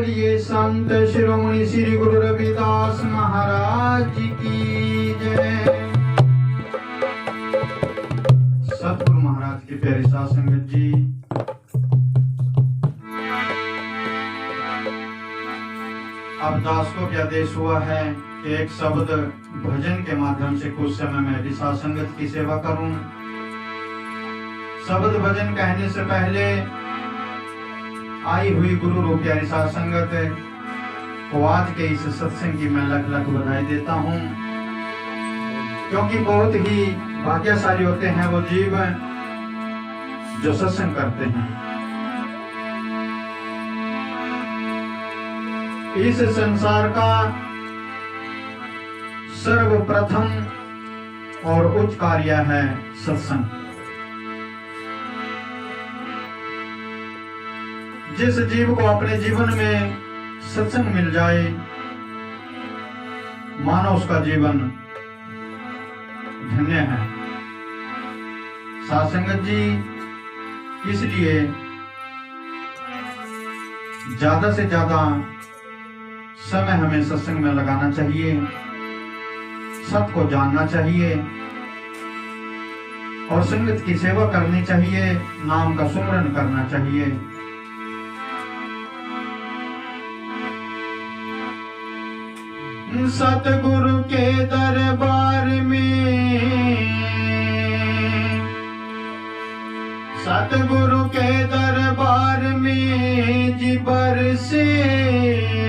बोलिए संत शिरोमणि श्री गुरु रविदास महाराज की जय। सतगुरु महाराज की प्यारी साध संगत जी, अब दास को क्या आदेश हुआ है कि एक शब्द भजन के माध्यम से कुछ समय में साध संगत की सेवा करूं। शब्द भजन कहने से पहले आई हुई गुरु रूप प्यारी साध संगत को आज के इस सत्संग की मैं लख लख बधाई देता हूँ, क्योंकि बहुत ही भाग्यशाली होते हैं वो जीव जो सत्संग करते हैं। इस संसार का सर्वप्रथम और उच्च कार्य है सत्संग। जिस जीव को अपने जीवन में सत्संग मिल जाए, मानो उसका जीवन धन्य है। साध संगत जी, इसलिए ज्यादा से ज्यादा समय हमें सत्संग में लगाना चाहिए, सत्य को जानना चाहिए और संगत की सेवा करनी चाहिए, नाम का सुमरन करना चाहिए। सतगुरु के दरबार में, सतगुरु के दरबार में जी बरसे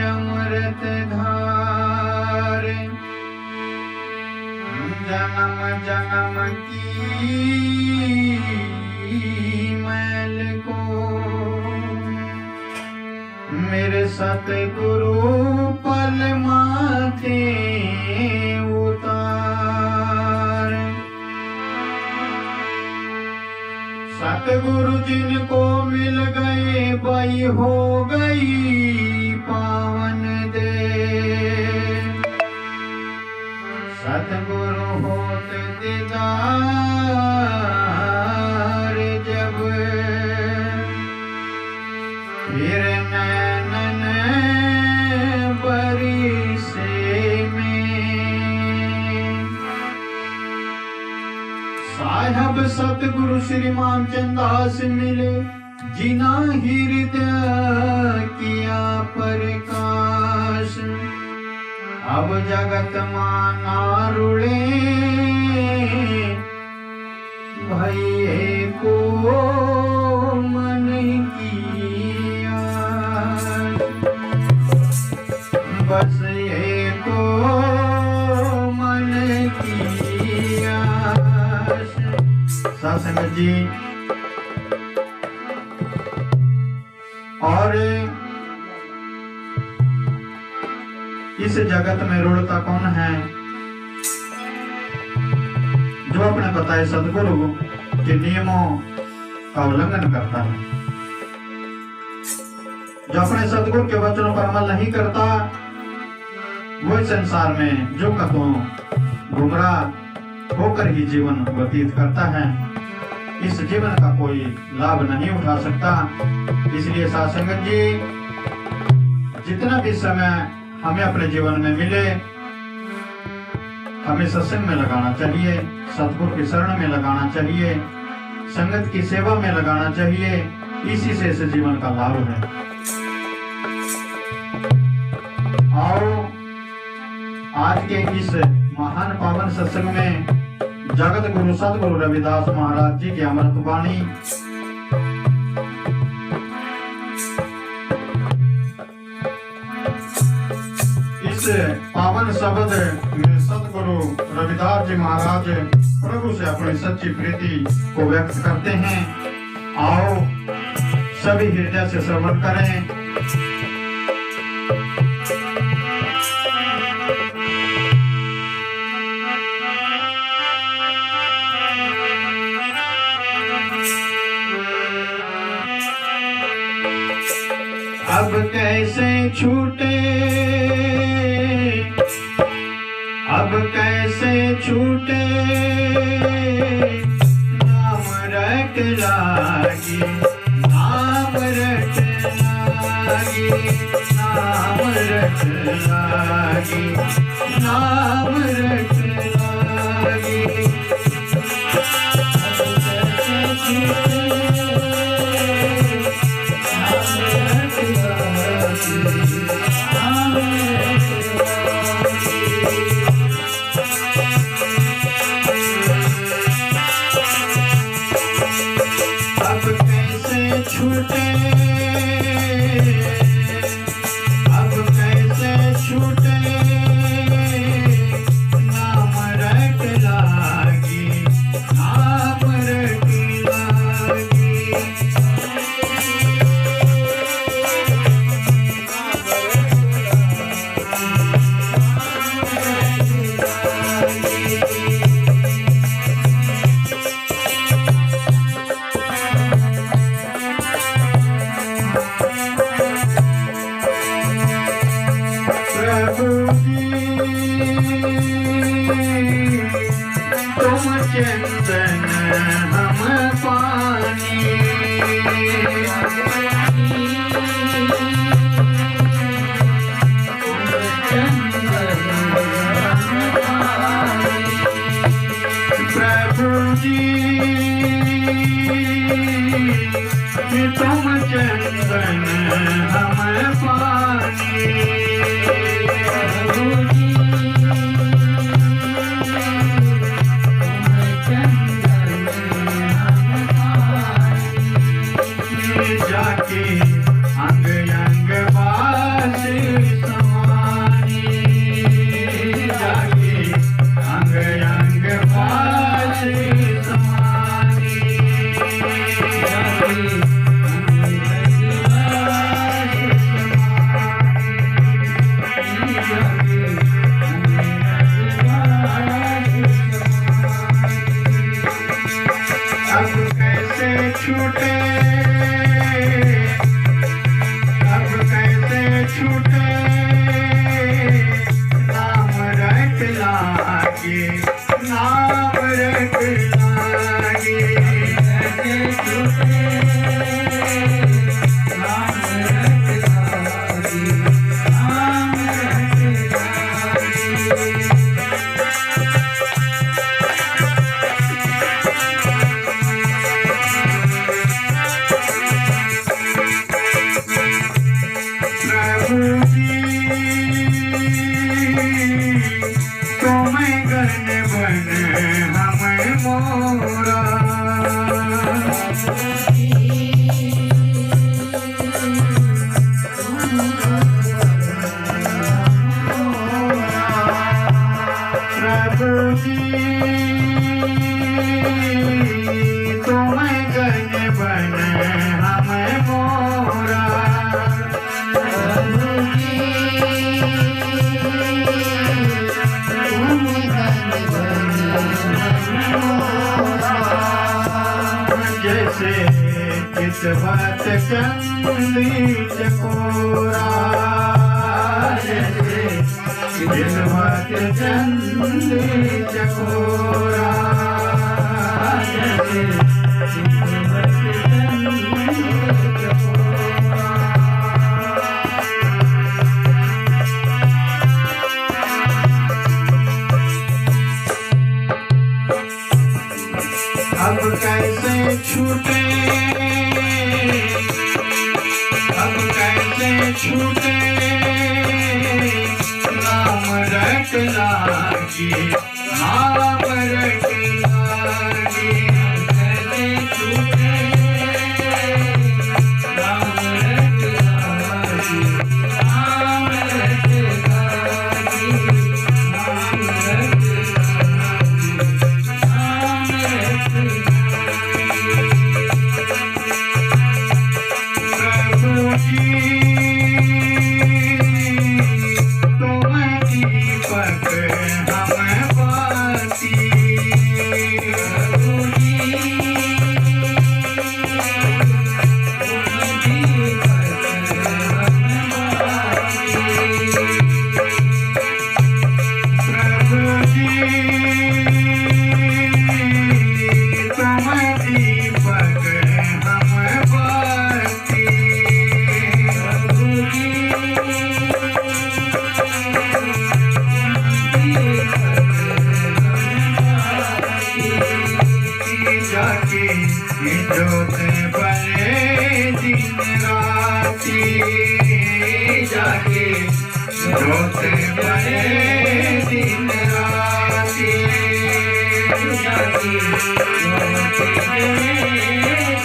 अमृत धार। जन्म जन्म की मैल को मेरे सतगुरु पल माथे उतार। सतगुरु जिनको मिल गए वही हो गई पावन दे। सतगुरु होत दीदार जब फिर नैनन बरिसे में। साहब सतगुरु श्री मानचंद दास मिले, जिना हृदय किया प्रकाश। अब जगत माना रुड़े भैये को मन किया। बस ये को मन किया। साध संगत जी, और इस जगत में रुड़ता कौन है? जो अपने बताए सदगुरु के नियमों का उल्लंघन करता है, जो अपने सदगुरु के वचनों पर अमल नहीं करता, वो संसार में जो कतों गुमराह होकर ही जीवन व्यतीत करता है। इस जीवन का कोई लाभ नहीं उठा सकता। इसलिए साध संगत जी, जितना भी समय हमें अपने जीवन में मिले, हमें सत्संग में लगाना चाहिए, सतगुरु की शरण में लगाना चाहिए, संगत की सेवा में लगाना चाहिए। इसी से इस जीवन का लाभ है। आओ आज के इस महान पावन सत्संग में जगत गुरु सतगुरु रविदास महाराज जी की अमृत वाणी इस पावन शब्द में सतगुरु रविदास जी महाराज प्रभु से अपनी सच्ची प्रीति को व्यक्त करते हैं। आओ सभी हृदय से श्रवण करें। अब कैसे छूटे, अब कैसे छूटे, नाम रट लागी, नाम रट लागी। कैसे छूटे, अब कैसे छूटे, नाम रट लागी, नाम रट लागी। प्रभु जी तुम चंदन हम पानी, प्रभु जी तुम चंदन हम पानी, जाके अंग अंग बास समानी, जाके अंग अंग बास समानी, जाके अब कैसे छूटे, अब कैसे छूटे, नाम रट लागे, नाम रट लागे, कैसे छूटे, नाम रट लागे, नाम रट लागे। प्रभु जी तुम गण बन हम मोरा, प्रभु जी तुम गण बन हम मोरा, जैसे किस बात चंदी चकोरा, जैसे किस बात चंदी चकोरा, जैसे किस बात चंदी चकोरा। अब कैसे छूटे, अब कैसे छूटे, नाम रट लागी, नाम रट लागी, कैसे छूटे, नाम रट लागी, नाम रट लागी, नाम रट लागी, नाम रट लागी। प्रभु जी तुम दीपक हम बाती, प्रभु जी तुम दीपक हम बाती, प्रभु जी तुम दीपक हम बाती, प्रभु जी जाके जोत बने दिन राती, जाके जोत बने दिन राती, जाके जोत बने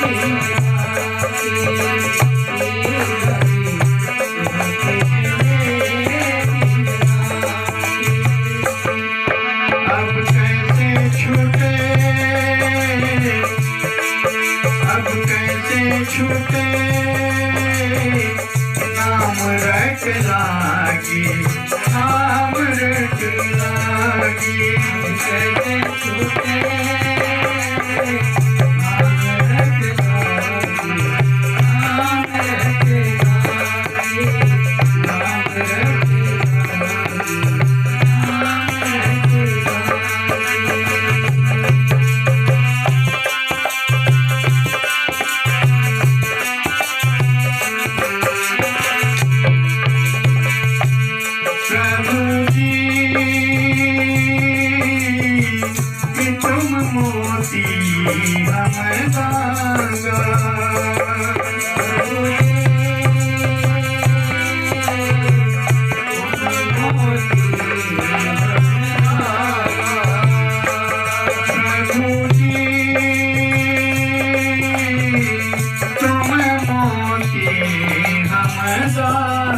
दिन राती। छूटे नाम रट लागी, नाम रट लागी। कैसे छूटे नाम रट लागी, नाम रट लागी, नाम रट लागी, नाम रट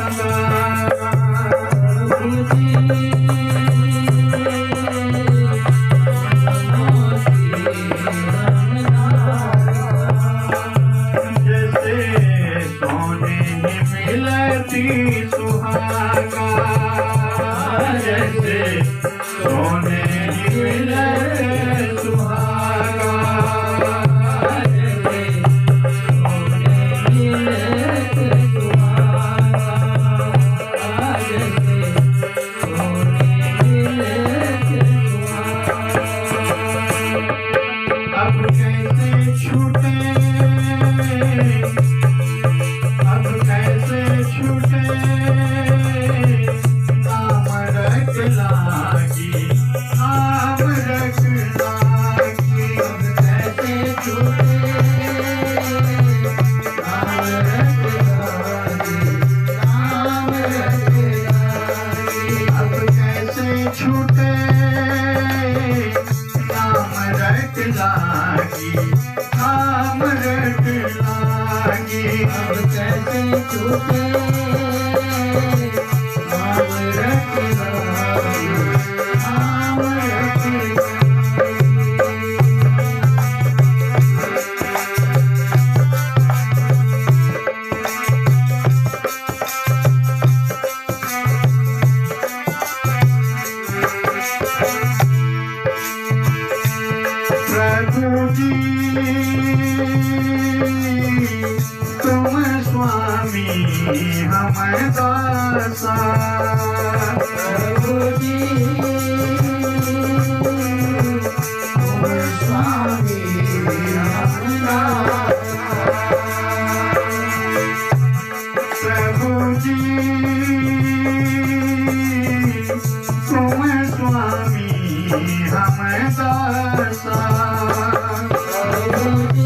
सुहागा, जैसे सोने मिले सुहागा, जैसे सोने मिले सुहागा, जैसे सोने मिले सुहागा। अब कैसे छूटे, अब कैसे छूटे नाम रट लागी, नाम रट लागी। अब कैसे छूटे नाम रट लागी, नाम रट लागी। अब कैसे छूटे नाम रट लागी, नाम रट लागी। अब कैसे छूटे नाम रट लागी, नाम रट प्रभु जी तुम स्वामी हम दासा, प्रभु जी तुम स्वामी हम दासा, प्रभु जी तुम स्वामी हम दासा, प्रभु जी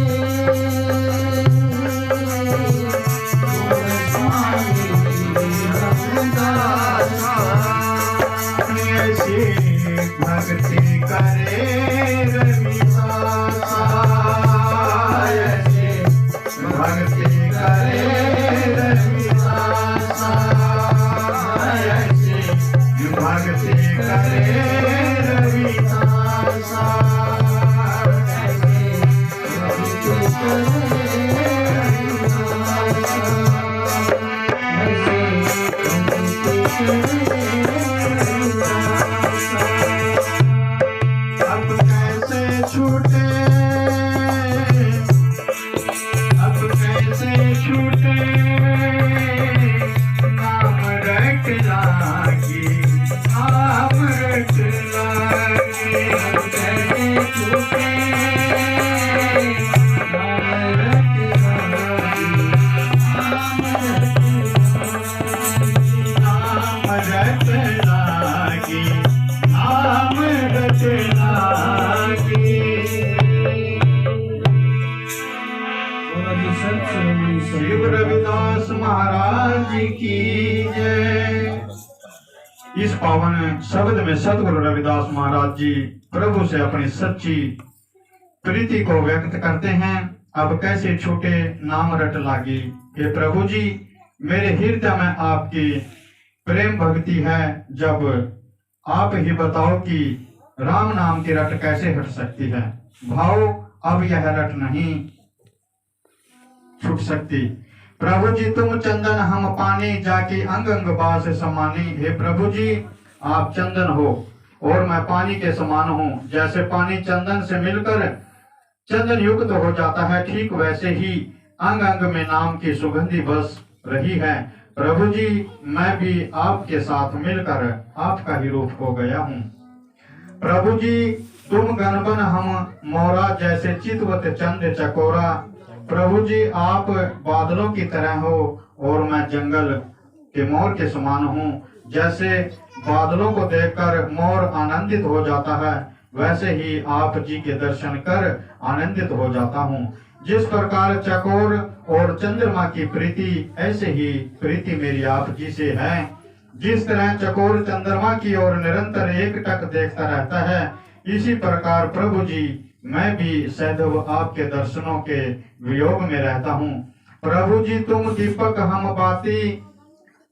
भक्ति करे रविदासा, ऐसे भक्ति करे रविदासा, ऐसे भक्ति करे रविदासा, ऐसे भक्ति करे छूटे, अब कैसे छूटे नाम रट लागी, नाम रट लागी। अब कैसे छूटे नाम रट लागी, नाम रट लागी, नाम रट लागी, नाम रट लागी। श्री रविदास महाराज की जय। इस पावन शब्द में सतगुरु रविदास महाराज जी प्रभु से अपनी सच्ची प्रीति को व्यक्त करते हैं। अब कैसे छूटे नाम रट लागी। हे प्रभु जी, मेरे हृदय में आपकी प्रेम भक्ति है। जब आप ही बताओ कि राम नाम की रट कैसे हट सकती है। भाव अब यह रट नहीं, छूट सकती। प्रभु जी तुम चंदन हम पानी, जाके अंग अंग बास समानी। हे प्रभु जी आप चंदन हो और मैं पानी के समान हूँ। जैसे पानी चंदन से मिलकर चंदन युक्त हो जाता है, ठीक वैसे ही अंग अंग में नाम की सुगंधी बस रही है। प्रभु जी मैं भी आपके साथ मिलकर आपका ही रूप हो गया हूँ। प्रभु जी तुम गणबन हम मोरा, जैसे चितवत चंद चकोरा। प्रभु जी आप बादलों की तरह हो और मैं जंगल के मोर के समान हूँ। जैसे बादलों को देखकर मोर आनंदित हो जाता है, वैसे ही आप जी के दर्शन कर आनंदित हो जाता हूँ। जिस प्रकार चकोर और चंद्रमा की प्रीति, ऐसे ही प्रीति मेरी आप जी से है। जिस तरह चकोर चंद्रमा की ओर निरंतर एकटक देखता रहता है, इसी प्रकार प्रभु जी मैं भी सदैव आपके दर्शनों के वियोग में रहता हूँ। प्रभु जी तुम दीपक हम बाती,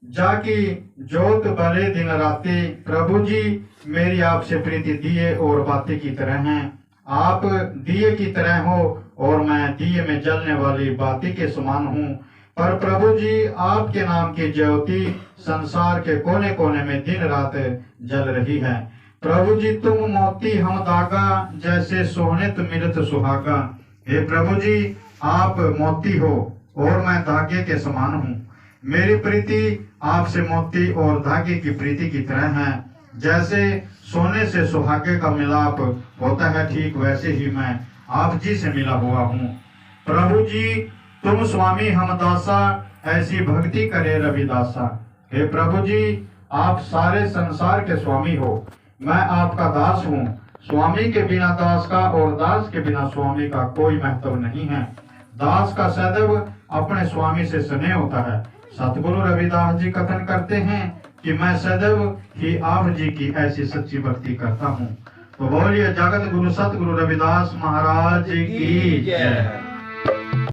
जाकी जोत भले दिन राती। प्रभु जी मेरी आपसे प्रीति दिए और बाती की तरह हैं। आप दिए की तरह हो और मैं दिए में जलने वाली बाती के समान हूँ। पर प्रभु जी आपके नाम की ज्योति संसार के कोने कोने में दिन रात जल रही है। प्रभु जी तुम मोती हम धागा, जैसे सोहनित मिलत सुहागा। हे प्रभु जी आप मोती हो और मैं धागे के समान हूँ। मेरी प्रीति आपसे मोती और धागे की प्रीति की तरह है। जैसे सोने से सुहागे का मिलाप होता है, ठीक वैसे ही मैं आप जी से मिला हुआ हूँ। प्रभु जी तुम स्वामी हम दासा, ऐसी भक्ति करे रविदासा। हे प्रभु जी आप सारे संसार के स्वामी हो, मैं आपका दास हूँ। स्वामी के बिना दास का और दास के बिना स्वामी का कोई महत्व नहीं है। दास का सदैव अपने स्वामी से स्नेह होता है। सतगुरु रविदास जी कथन करते हैं कि मैं सदैव ही आप जी की ऐसी सच्ची भक्ति करता हूँ। तो बोलिए जगत गुरु सतगुरु रविदास महाराज की जय।